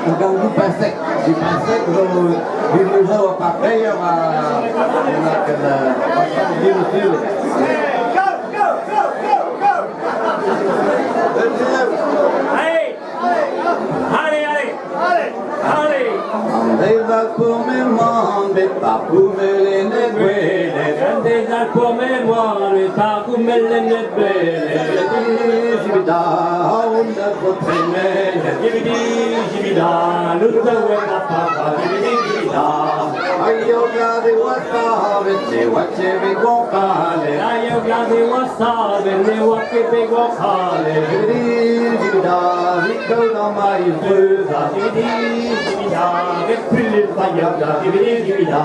Então de pasek kalau dirinya pakai ya kena diri. Andeza come mande tapumele ne guele. Andeza come mande tapumele ne guele. Jibida onda potremele. Jibida lutta wena papa. Jibida. Ayo gade wasabe ne wache be gokale. Ayo gade wasabe ne wache be gokale. Jibida vikko no mai zuza. Jibida Gepilli fayada, gibida.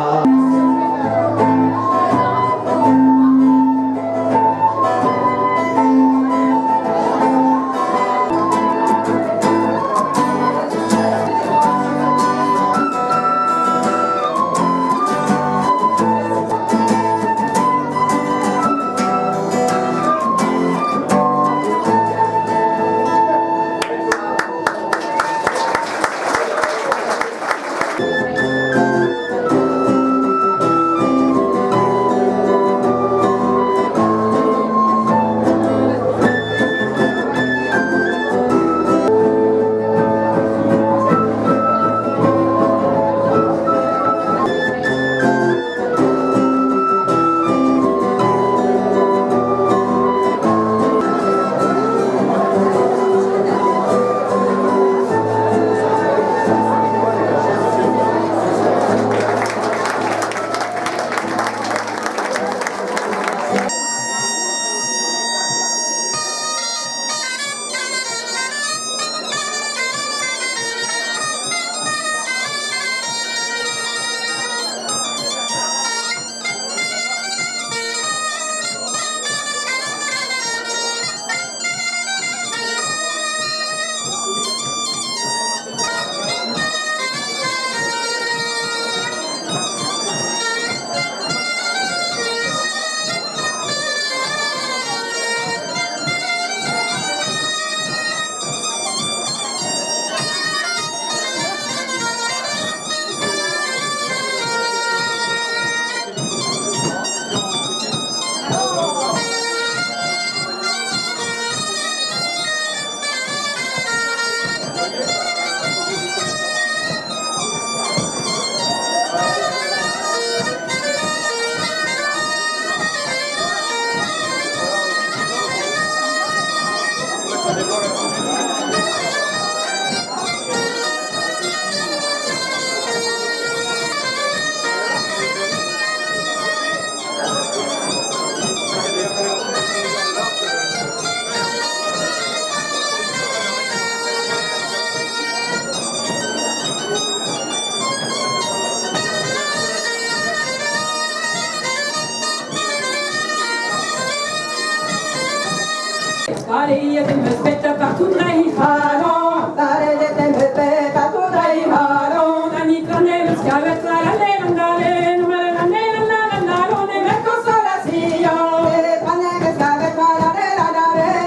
Allez, te me spetta partout dai halo, dare te me spetta partout dai halo, dani tranne schiave tra la andare, numero la nella lo ne me consolazione, tranne schiave tra la andare,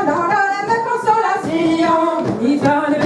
no me consolazione,